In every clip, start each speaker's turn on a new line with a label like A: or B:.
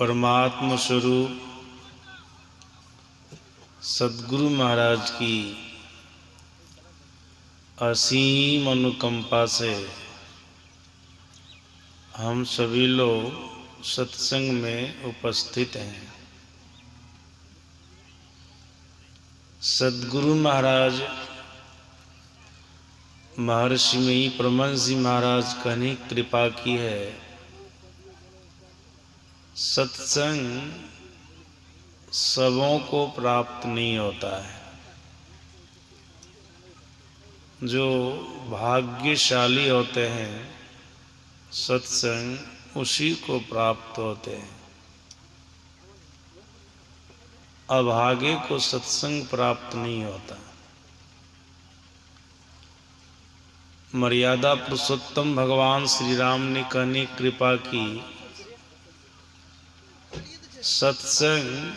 A: परमात्म स्वरूप सद्गुरु महाराज की असीम अनुकंपा से हम सभी लोग सत्संग में उपस्थित हैं। सद्गुरु महाराज महर्षि में परमहंस जी महाराज का ने कृपा की है। सत्संग सबों को प्राप्त नहीं होता है। जो भाग्यशाली होते हैं सत्संग उसी को प्राप्त होते हैं। अभागे को सत्संग प्राप्त नहीं होता। मर्यादा पुरुषोत्तम भगवान श्री राम ने कहने कृपा की, सत्संग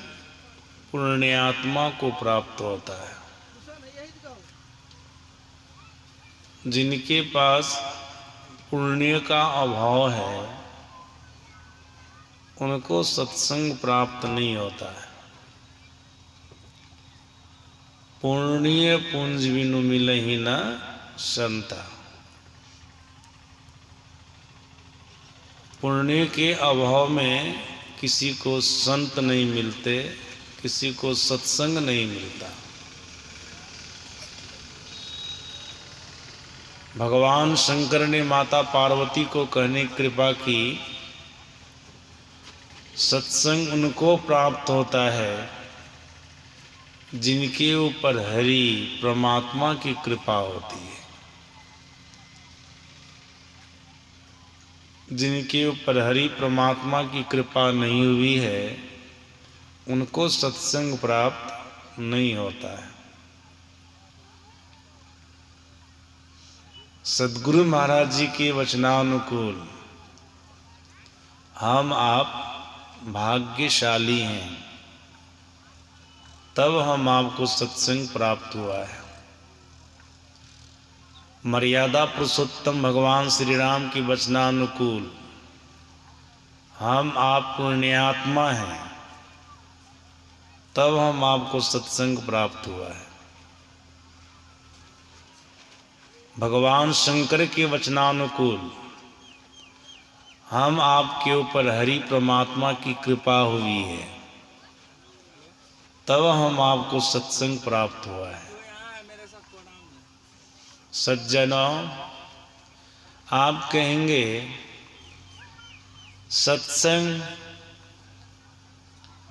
A: पुण्यात्मा को प्राप्त होता है। जिनके पास पुण्य का अभाव है उनको सत्संग प्राप्त नहीं होता है। पुण्य पुंज बिनु मिलहि न संता। पुण्य के अभाव में किसी को संत नहीं मिलते, किसी को सत्संग नहीं मिलता। भगवान शंकर ने माता पार्वती को कहने कृपा की, सत्संग उनको प्राप्त होता है जिनके ऊपर हरि परमात्मा की कृपा होती है। जिनके ऊपर हरि परमात्मा की कृपा नहीं हुई है उनको सत्संग प्राप्त नहीं होता है। सद्गुरु महाराज जी के वचनानुकूल हम आप भाग्यशाली हैं, तब हम आपको सत्संग प्राप्त हुआ है। मर्यादा पुरुषोत्तम भगवान श्री राम के वचनानुकूल हम आप पुण्यात्मा हैं, तब हम आपको सत्संग प्राप्त हुआ है। भगवान शंकर के वचनानुकूल हम आपके ऊपर हरि परमात्मा की कृपा हुई है, तब हम आपको सत्संग प्राप्त हुआ है। सज्जनों, आप कहेंगे सत्संग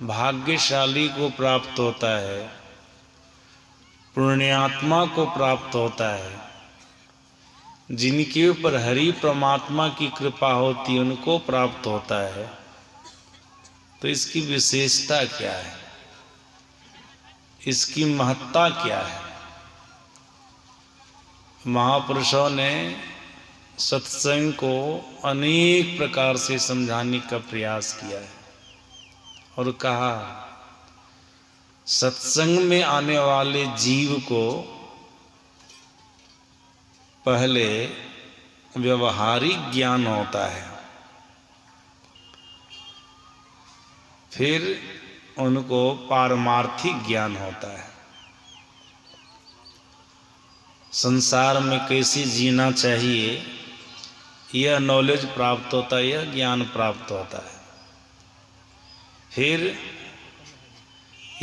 A: भाग्यशाली को प्राप्त होता है, पुण्यात्मा को प्राप्त होता है। जिनके ऊपर हरि परमात्मा की कृपा होती है उनको प्राप्त होता है। तो इसकी विशेषता क्या है, इसकी महत्ता क्या है? महापुरुषों ने सत्संग को अनेक प्रकार से समझाने का प्रयास किया है और कहा, सत्संग में आने वाले जीव को पहले व्यवहारिक ज्ञान होता है, फिर उनको पारमार्थिक ज्ञान होता है। संसार में कैसे जीना चाहिए यह नॉलेज प्राप्त होता है, यह ज्ञान प्राप्त होता है। फिर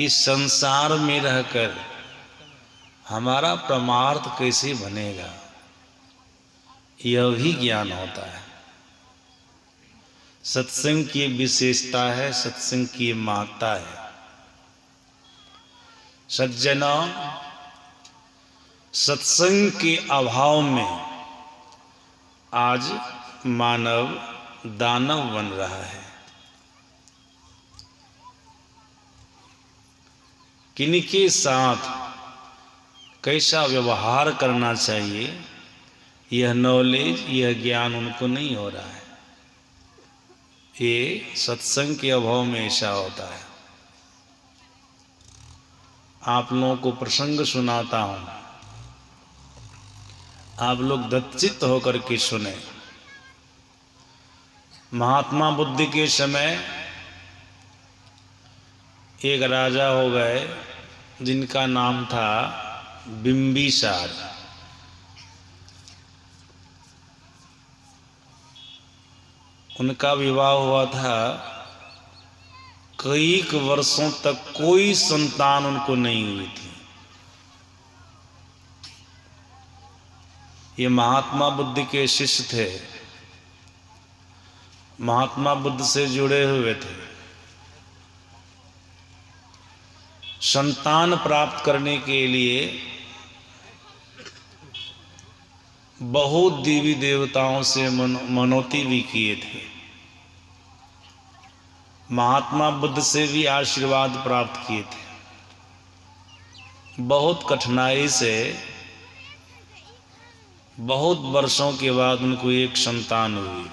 A: इस संसार में रहकर हमारा परमार्थ कैसे बनेगा यह भी ज्ञान होता है। सत्संग की विशेषता है, सत्संग की महत्ता है। सज्जनों, सत्संग के अभाव में आज मानव दानव बन रहा है। किनके साथ कैसा व्यवहार करना चाहिए यह नॉलेज, यह ज्ञान उनको नहीं हो रहा है। ये सत्संग के अभाव में ऐसा होता है। आप लोगों को प्रसंग सुनाता हूं, आप लोग दत्तचित्त होकर के सुने। महात्मा बुद्ध के समय एक राजा हो गए जिनका नाम था बिंबिसार। उनका विवाह हुआ था, कई वर्षों तक कोई संतान उनको नहीं हुई थी। ये महात्मा बुद्ध के शिष्य थे, महात्मा बुद्ध से जुड़े हुए थे। संतान प्राप्त करने के लिए बहुत देवी देवताओं से मनौती भी किए थे। महात्मा बुद्ध से भी आशीर्वाद प्राप्त किए थे। बहुत कठिनाई से बहुत वर्षों के बाद उनको एक संतान हुई,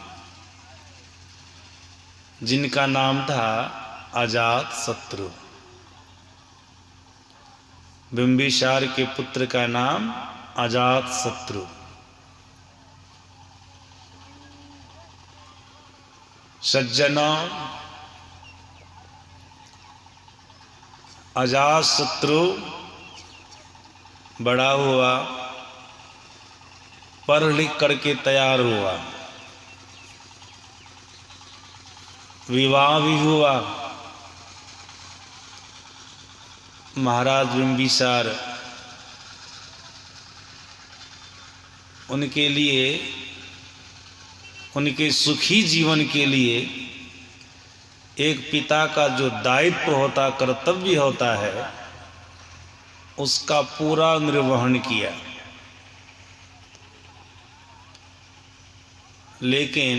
A: जिनका नाम था अजात शत्रु। बिंबिसार के पुत्र का नाम अजात शत्रु। सज्जनों, अजात शत्रु बड़ा हुआ, पढ़ लिख करके तैयार हुआ, विवाह भी हुआ। महाराज बिंबिसार उनके लिए, उनके सुखी जीवन के लिए एक पिता का जो दायित्व होता, कर्तव्य होता है, उसका पूरा निर्वहन किया। लेकिन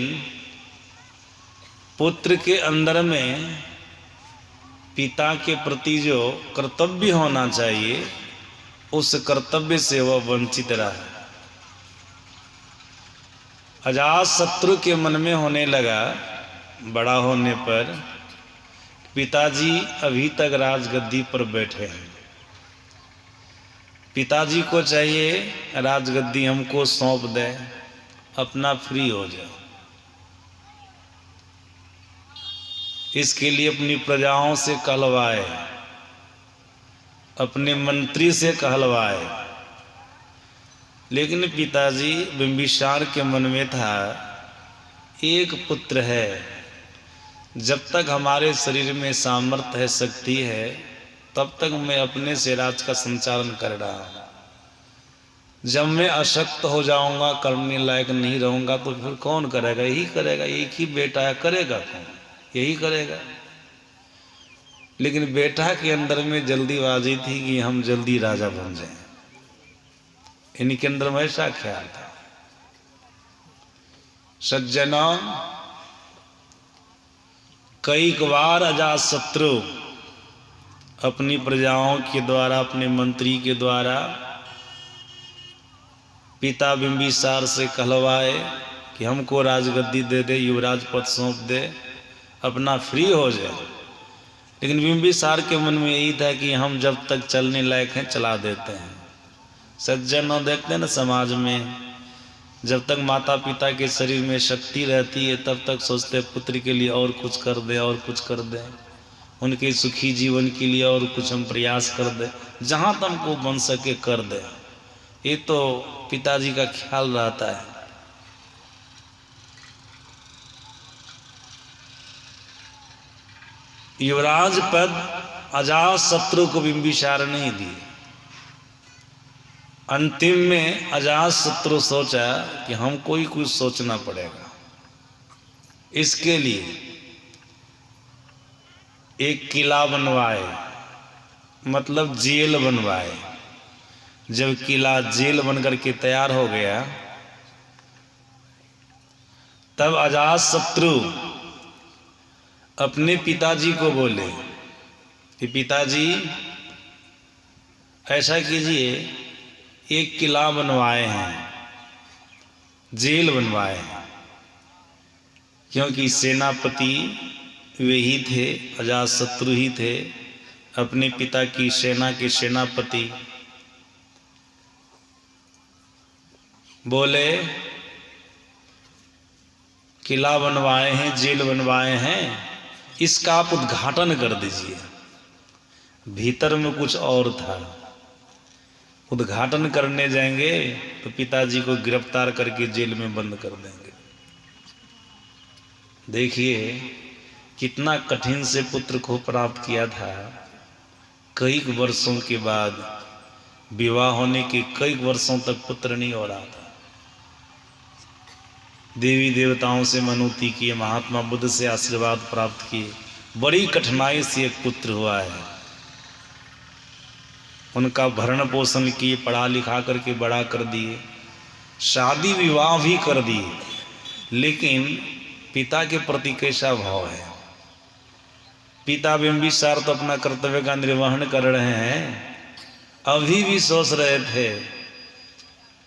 A: पुत्र के अंदर में पिता के प्रति जो कर्तव्य होना चाहिए, उस कर्तव्य से वह वंचित रहा। अजात शत्रु के मन में होने लगा, बड़ा होने पर, पिताजी अभी तक राजगद्दी पर बैठे हैं, पिताजी को चाहिए राजगद्दी हमको सौंप दे, अपना फ्री हो जाए। इसके लिए अपनी प्रजाओं से कहलवाए, अपने मंत्री से कहलवाए। लेकिन पिताजी बिंबिसार के मन में था, एक पुत्र है, जब तक हमारे शरीर में सामर्थ्य है, शक्ति है, तब तक मैं अपने से राज का संचालन कर रहा हूँ। जब मैं अशक्त हो जाऊंगा, करने लायक नहीं रहूंगा, तो फिर कौन करेगा? यही करेगा, एक ही बेटा है, करेगा कौन? यही करेगा। लेकिन बेटा के अंदर में जल्दीबाजी थी कि हम जल्दी राजा बन जाएं, इनके अंदर में ऐसा ख्याल था। सज्जनों, कई बार अजात शत्रु अपनी प्रजाओं के द्वारा, अपने मंत्री के द्वारा पिता बिंबिसार से कहलवाए कि हमको राजगद्दी दे दे, युवराज पद सौंप दे, अपना फ्री हो जाए। लेकिन बिंबिसार के मन में यही था कि हम जब तक चलने लायक हैं, चला देते हैं। सज्जनों, देखते हैं ना समाज में, जब तक माता पिता के शरीर में शक्ति रहती है, तब तक सोचते पुत्र के लिए और कुछ कर दे, और कुछ कर दे, उनके सुखी जीवन के लिए और कुछ हम प्रयास कर दे, जहाँ तक हमको बन सके कर दे। ये तो पिताजी का ख्याल रहता है। युवराज पद अजात शत्रु को बिंबिसार नहीं दिए। अंतिम में अजात शत्रु सोचा कि हमको ही कुछ सोचना पड़ेगा। इसके लिए एक किला बनवाए, मतलब जेल बनवाए। जब किला जेल बनकर के तैयार हो गया, तब अजात शत्रु अपने पिताजी को बोले कि पिताजी ऐसा कीजिए, एक किला बनवाए हैं, जेल बनवाए हैं, क्योंकि सेनापति वे ही थे, अजात शत्रु ही थे, अपने पिता की सेना के सेनापति। बोले किला बनवाए हैं, जेल बनवाए हैं, इसका आप उद्घाटन कर दीजिए। भीतर में कुछ और था। उद्घाटन करने जाएंगे तो पिताजी को गिरफ्तार करके जेल में बंद कर देंगे। देखिए कितना कठिन से पुत्र को प्राप्त किया था। कई वर्षों के बाद, विवाह होने के कई वर्षों तक पुत्र नहीं हो रहा था। देवी देवताओं से मनौती किए, महात्मा बुद्ध से आशीर्वाद प्राप्त किए, बड़ी कठिनाई से एक पुत्र हुआ है। उनका भरण पोषण किए, पढ़ा लिखा करके बड़ा कर दिए, शादी विवाह भी कर दिए, लेकिन पिता के प्रति कैसा भाव है? पिता बिंबिसार तो अपना कर्तव्य का निर्वहन कर रहे हैं, अभी भी सोच रहे थे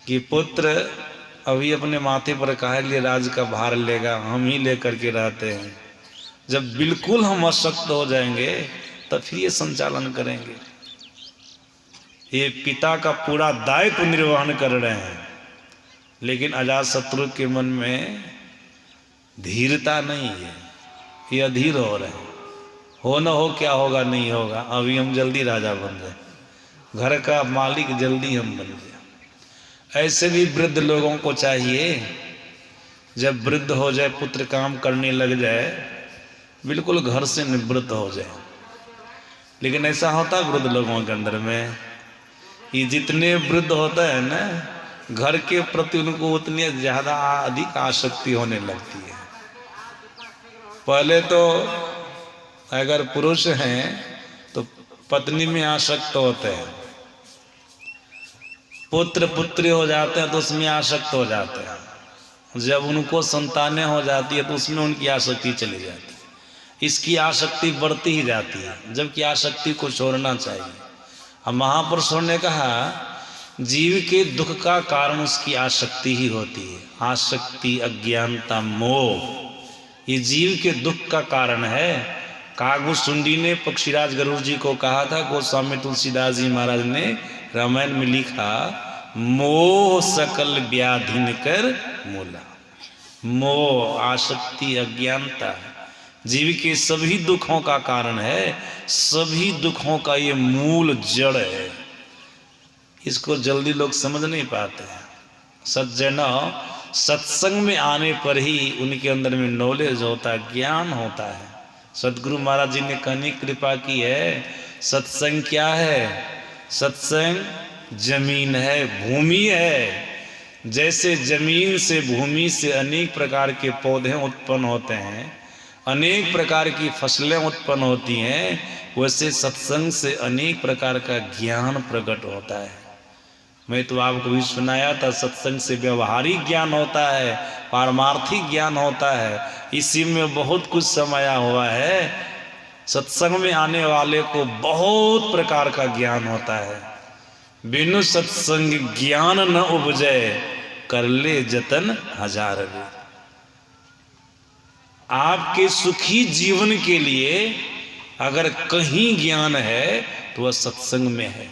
A: कि पुत्र अभी अपने माथे पर काहे लिए राज का भार लेगा, हम ही लेकर के रहते हैं। जब बिल्कुल हम अशक्त हो जाएंगे तब फिर ये संचालन करेंगे। ये पिता का पूरा दायित्व निर्वहन कर रहे हैं, लेकिन अजातशत्रु के मन में धीरता नहीं है, ये अधीर हो रहे हैं। हो न हो क्या होगा, नहीं होगा, अभी हम जल्दी राजा बन जाए, घर का मालिक जल्दी हम बन जाए। ऐसे भी वृद्ध लोगों को चाहिए, जब वृद्ध हो जाए, पुत्र काम करने लग जाए, बिल्कुल घर से निवृत्त हो जाए। लेकिन ऐसा होता है वृद्ध लोगों के अंदर में, ये जितने वृद्ध होता है ना, घर के प्रति उनको उतनी ज्यादा अधिक आसक्ति होने लगती है। पहले तो अगर पुरुष हैं तो पत्नी में आसक्त होते हैं, पुत्र पुत्री हो जाते हैं तो उसमें आसक्त हो जाते हैं, जब उनको संतानें हो जाती है तो उसमें उनकी आसक्ति चली जाती है। इसकी आसक्ति बढ़ती ही जाती है, जबकि आसक्ति को छोड़ना चाहिए। अब महापुरुषों ने कहा जीव के दुख का कारण उसकी आसक्ति ही होती है। आसक्ति, अज्ञानता, मोह, ये जीव के दुख का कारण है। कागभूषुंडी ने पक्षीराज गरुड़ जी को कहा था, गोस्वामी तुलसीदास जी महाराज ने रामायण में लिखा, मोह सकल व्याधिन कर मूला। मोह, आसक्ति, अज्ञानता जीव के सभी दुखों का कारण है, सभी दुखों का ये मूल जड़ है। इसको जल्दी लोग समझ नहीं पाते हैं। सज्जनों, सत्संग में आने पर ही उनके अंदर में नॉलेज होता है, ज्ञान होता है। सदगुरु महाराज जी ने कहने की कृपा की है, सत्संग क्या है? सत्संग जमीन है, भूमि है। जैसे जमीन से, भूमि से अनेक प्रकार के पौधे उत्पन्न होते हैं, अनेक प्रकार की फसलें उत्पन्न होती हैं, वैसे सत्संग से अनेक प्रकार का ज्ञान प्रकट होता है। मैं तो आपको भी सुनाया था, सत्संग से व्यवहारिक ज्ञान होता है, पारमार्थिक ज्ञान होता है, इसी में बहुत कुछ समाया हुआ है। सत्संग में आने वाले को बहुत प्रकार का ज्ञान होता है। बिनु सत्संग ज्ञान न उपजे, कर ले जतन हजार रे। आपके सुखी जीवन के लिए अगर कहीं ज्ञान है तो वह सत्संग में है।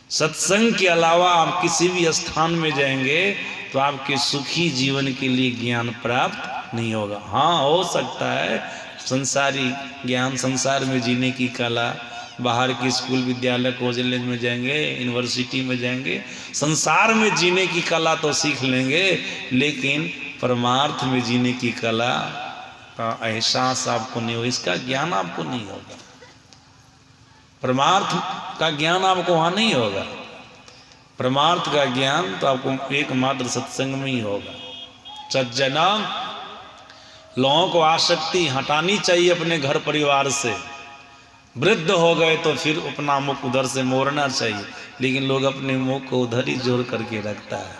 A: सत्संग के अलावा आप किसी भी स्थान में जाएंगे तो आपके सुखी जीवन के लिए ज्ञान प्राप्त नहीं होगा। हाँ, हो सकता है संसारी ज्ञान, संसार में जीने की कला, बाहर के स्कूल, विद्यालय, कॉलेज में जाएंगे, यूनिवर्सिटी में जाएंगे, संसार में जीने की कला तो सीख लेंगे, लेकिन परमार्थ में जीने की कला का एहसास आपको नहीं होगा, इसका ज्ञान आपको नहीं होगा। परमार्थ का ज्ञान आपको वहाँ नहीं होगा। परमार्थ का ज्ञान तो आपको एकमात्र सत्संग में ही होगा। सज्जना, लोगों को आसक्ति हटानी चाहिए अपने घर परिवार से। वृद्ध हो गए तो फिर अपना मुख उधर से मोड़ना चाहिए, लेकिन लोग अपने मुख को उधर ही जोड़ करके रखता है,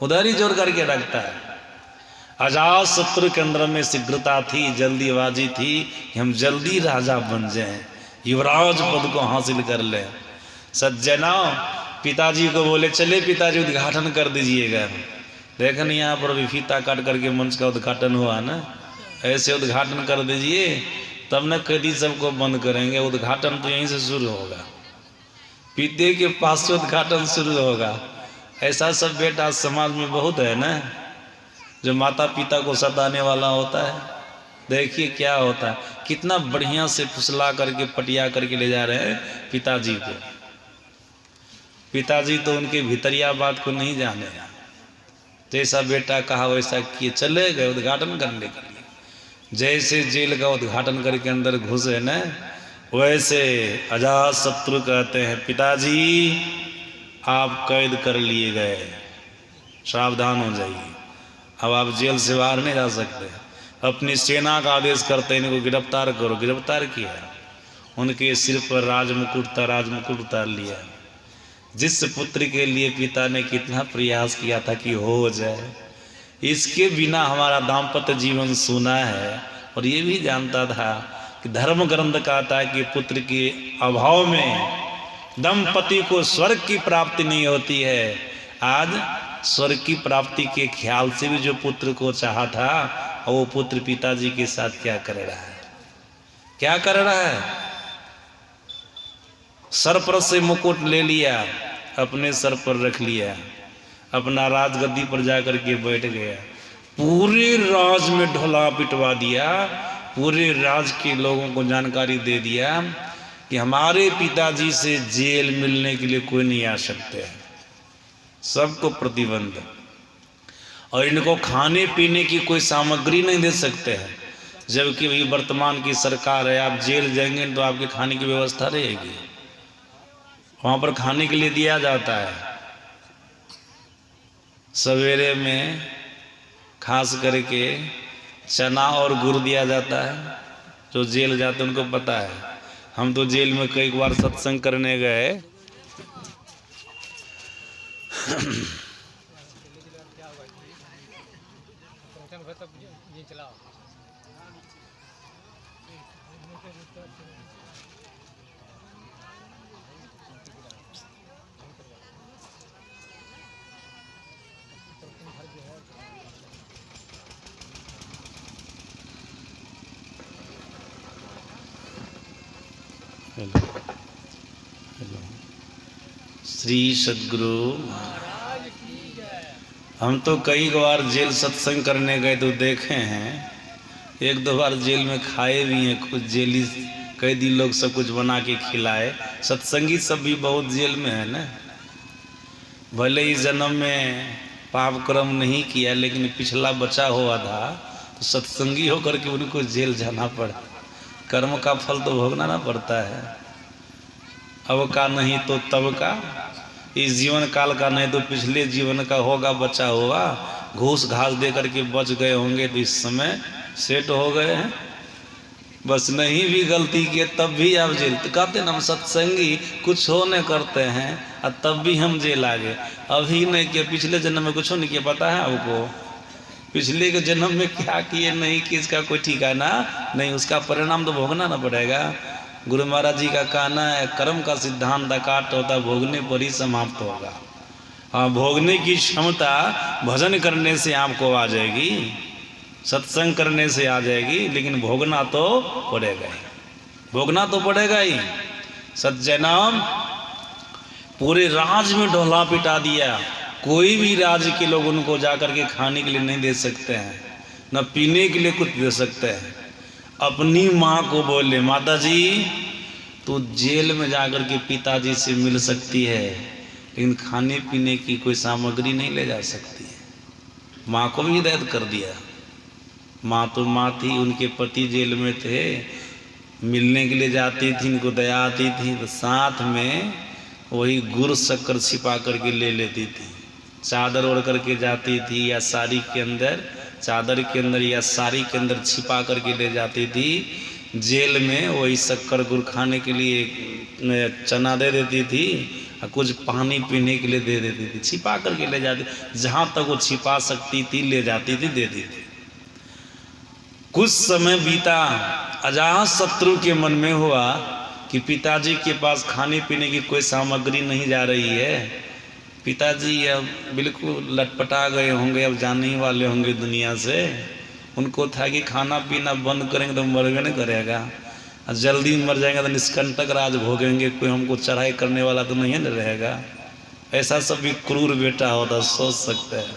A: उधर ही जोड़ करके रखता है। अजातशत्रु के अंदर में शीघ्रता थी, जल्दीबाजी थी कि हम जल्दी राजा बन जाएं, युवराज पद को हासिल कर ले। सज्जना, पिताजी को बोले चले पिताजी उद्घाटन कर दीजिएगा। देखन यहाँ पर भी फीता काट करके मंच का उद्घाटन हुआ ना, ऐसे उद्घाटन कर दीजिए, तब न कैदी सबको बंद करेंगे। उद्घाटन तो यहीं से शुरू होगा, पीते के पास से उद्घाटन शुरू होगा। ऐसा सब बेटा समाज में बहुत है ना, जो माता पिता को सताने वाला होता है, देखिए क्या होता है, कितना बढ़िया से फुसला करके पटिया करके ले जा रहे हैं पिताजी को। पिताजी तो उनके भीतरिया बात को नहीं जाने, जैसा बेटा कहा वैसा किए, चले गए उद्घाटन करने के लिए। जैसे जेल का उद्घाटन करके अंदर घुसे न, वैसे अजात शत्रु कहते हैं पिताजी आप कैद कर लिए गए, सावधान हो जाइए, अब आप जेल से बाहर नहीं जा सकते। अपनी सेना का आदेश करते इनको गिरफ्तार करो। गिरफ्तार किया, उनके सिर पर राजमुकुट था, राजमुकुट उतार लिया। जिस पुत्र के लिए पिता ने कितना प्रयास किया था कि हो जाए, इसके बिना हमारा दाम्पत्य जीवन सूना है। और ये भी जानता था कि धर्म ग्रंथ कहता है कि पुत्र के अभाव में दंपति को स्वर्ग की प्राप्ति नहीं होती है। आज स्वर्ग की प्राप्ति के ख्याल से भी जो पुत्र को चाहा था, वो पुत्र पिताजी के साथ क्या कर रहा है, क्या कर रहा है। सर पर से मुकुट ले लिया, अपने सर पर रख लिया, अपना राजगद्दी पर जाकर के बैठ गया, पूरे राज में ढोला पिटवा दिया, पूरे राज के लोगों को जानकारी दे दिया कि हमारे पिताजी से जेल मिलने के लिए कोई नहीं आ सकते हैं, सबको प्रतिबंध, और इनको खाने पीने की कोई सामग्री नहीं दे सकते हैं। जबकि अभी वर्तमान की सरकार है, आप जेल जाएंगे तो आपके खाने की व्यवस्था रहेगी, वहाँ पर खाने के लिए दिया जाता है। सवेरे में खास करके चना और गुड़ दिया जाता है। जो जेल जाते हैं उनको पता है। हम तो जेल में कई बार सत्संग करने गए, श्री सद्गुरु। हम तो कई बार जेल सत्संग करने गए तो देखे हैं, एक दो बार जेल में खाए भी हैं। कुछ जेली कैदी लोग सब कुछ बना के खिलाए। सत्संगी सब भी बहुत जेल में है ना, भले ही जन्म में पाप कर्म नहीं किया, लेकिन पिछला बचा हुआ था तो सत्संगी होकर के उनको जेल जाना पड़ा। कर्म का फल तो भोगना ना पड़ता है, अब का नहीं तो तब का, इस जीवन काल का नहीं तो पिछले जीवन का होगा बचा हुआ। घूस घास दे करके बच गए होंगे तो इस समय सेट हो गए हैं। बस नहीं भी गलती किए तब भी आप जेल, तो कहते हैं हम सत्संगी कुछ हो नहीं करते हैं और तब भी हम जेल आ गए। अभी नहीं किया, पिछले जन्म में कुछ नहीं किया, पता है आपको पिछले के जन्म में क्या किए नहीं किए इसका कोई ठिकाना नहीं, उसका परिणाम तो भोगना ना पड़ेगा। गुरु महाराज जी का कहना है कर्म का सिद्धांत अकाट होता, भोगने पर ही समाप्त होगा। हाँ, भोगने की क्षमता भजन करने से आपको आ जाएगी, सत्संग करने से आ जाएगी, लेकिन भोगना तो पड़ेगा ही, भोगना तो पड़ेगा ही। सज्जनाम पूरे राज में ढोला पिटा दिया, कोई भी राज्य के लोग उनको जाकर के खाने के लिए नहीं दे सकते हैं, न पीने के लिए कुछ दे सकते हैं। अपनी माँ को बोले माता जी तू जेल में जाकर के पिताजी से मिल सकती है, लेकिन खाने पीने की कोई सामग्री नहीं ले जा सकती है। माँ को भी हिदायत कर दिया। माँ तो माँ थी, उनके पति जेल में थे, मिलने के लिए जाती थी, इनको दया आती थी तो साथ में वही गुड़ शक्कर छिपा करके ले लेती थी। चादर ओढ़ करके जाती थी या साड़ी के अंदर, चादर के अंदर या साड़ी के अंदर छिपा करके ले जाती थी। जेल में वही शक्कर गुड़ खाने के लिए चना दे देती थी और कुछ पानी पीने के लिए दे देती थी, छिपा करके ले जाती, जहाँ तक वो छिपा सकती थी ले जाती थी, दे देती थी। कुछ समय बीता, अजात शत्रु के मन में हुआ कि पिताजी के पास खाने पीने की कोई सामग्री नहीं जा रही है, पिताजी अब बिल्कुल लटपटा गए होंगे, अब जाने ही वाले होंगे दुनिया से। उनको था कि खाना पीना बंद करेंगे तो मरबे नहीं करेगा, और जल्दी मर जाएंगे तो निष्कंटक राज भोगेंगे, कोई हमको चढ़ाई करने वाला तो नहीं न रहेगा। ऐसा सब भी क्रूर बेटा होता, सोच सकते हैं।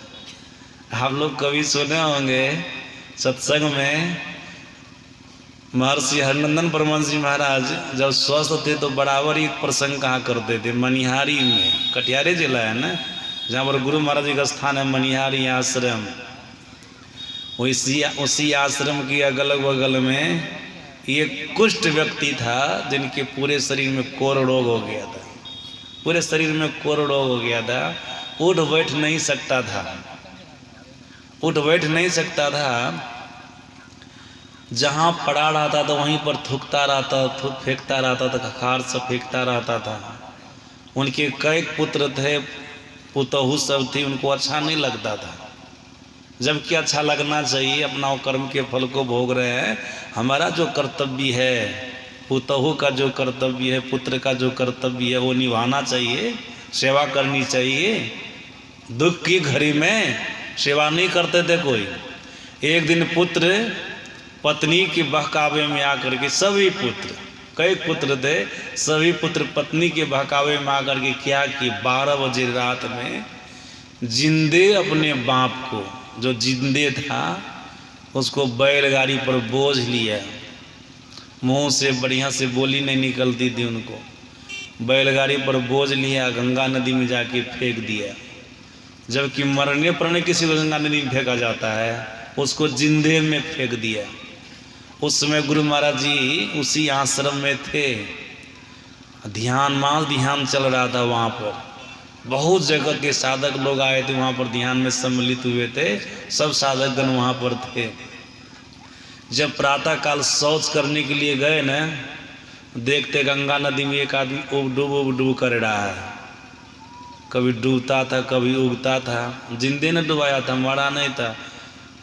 A: आप लोग कभी सुने होंगे सत्संग में महर्षि हरिनंदन परमहंस जी महाराज जब स्वस्थ थे तो बराबर एक प्रसंग कहा करते थे। मनिहारी में, कटिहार जिला है ना, जहाँ पर गुरु महाराज जी का स्थान है, मनिहारी आश्रम। उसी आश्रम के अगल बगल में एक कुष्ठ व्यक्ति था जिनके पूरे शरीर में कोढ़ रोग हो गया था। पूरे शरीर में कोढ़ रोग हो गया था, उठ बैठ नहीं सकता था, उठ बैठ नहीं सकता था। जहाँ पड़ा रहता था वहीं पर थूकता रहता, थूक फेंकता रहता था, खार सब फेंकता रहता था। उनके कई पुत्र थे, पुतहू सब थी, उनको अच्छा नहीं लगता था, जबकि अच्छा लगना चाहिए। अपना कर्म के फल को भोग रहे हैं। हमारा जो कर्तव्य है, पुतहू का जो कर्तव्य है, पुत्र का जो कर्तव्य है, वो निभाना चाहिए, सेवा करनी चाहिए। दुख की घड़ी में सेवा नहीं करते थे कोई। एक दिन पुत्र पत्नी के बहकावे में आकर के, सभी पुत्र, कई पुत्र थे, सभी पुत्र पत्नी के बहकावे में आकर के क्या कि 12 बजे रात में जिंदे अपने बाप को, जो जिंदे था, उसको बैलगाड़ी पर बोझ लिया। मुंह से बढ़िया से बोली नहीं निकलती थी उनको। बैलगाड़ी पर बोझ लिया, गंगा नदी में जाके फेंक दिया। जबकि मरने पर किसी को गंगा नदी में फेंका जाता है, उसको जिंदे में फेंक दिया। उस समय गुरु महाराज जी उसी आश्रम में थे। ध्यान चल रहा था वहाँ पर। बहुत जगह के साधक लोग आए थे वहाँ पर, ध्यान में सम्मिलित हुए थे। सब साधकगण वहाँ पर थे। जब प्रातः काल शौच करने के लिए गए न, देखते गंगा नदी में एक आदमी उब डूब कर रहा है। कभी डूबता था, कभी उगता था। जिंदे ने डुबाया था, मरा नहीं था।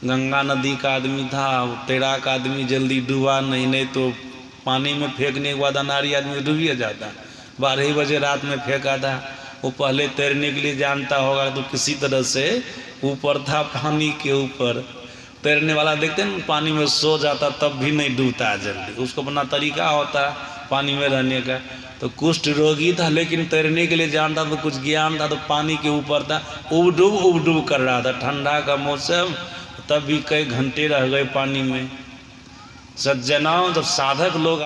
A: गंगा नदी का आदमी था, तैराक आदमी, जल्दी डूबा नहीं तो पानी में फेंकने के बाद अनारी आदमी डूबिए जाता। 12 बजे रात में फेंका था। वो पहले तैरने के लिए जानता होगा, तो किसी तरह से ऊपर था, पानी के ऊपर। तैरने वाला देखते हैं पानी में सो जाता, तब भी नहीं डूबता जल्दी, उसको अपना तरीका होता पानी में रहने का। तो कुष्ठ रोगी था, लेकिन तैरने के लिए जानता, तो कुछ ज्ञान था, तो पानी के ऊपर था, उब डूब कर रहा था। ठंडा का मौसम, तब भी कई घंटे रह गए पानी में। सज्जनाओं, जब साधक लोग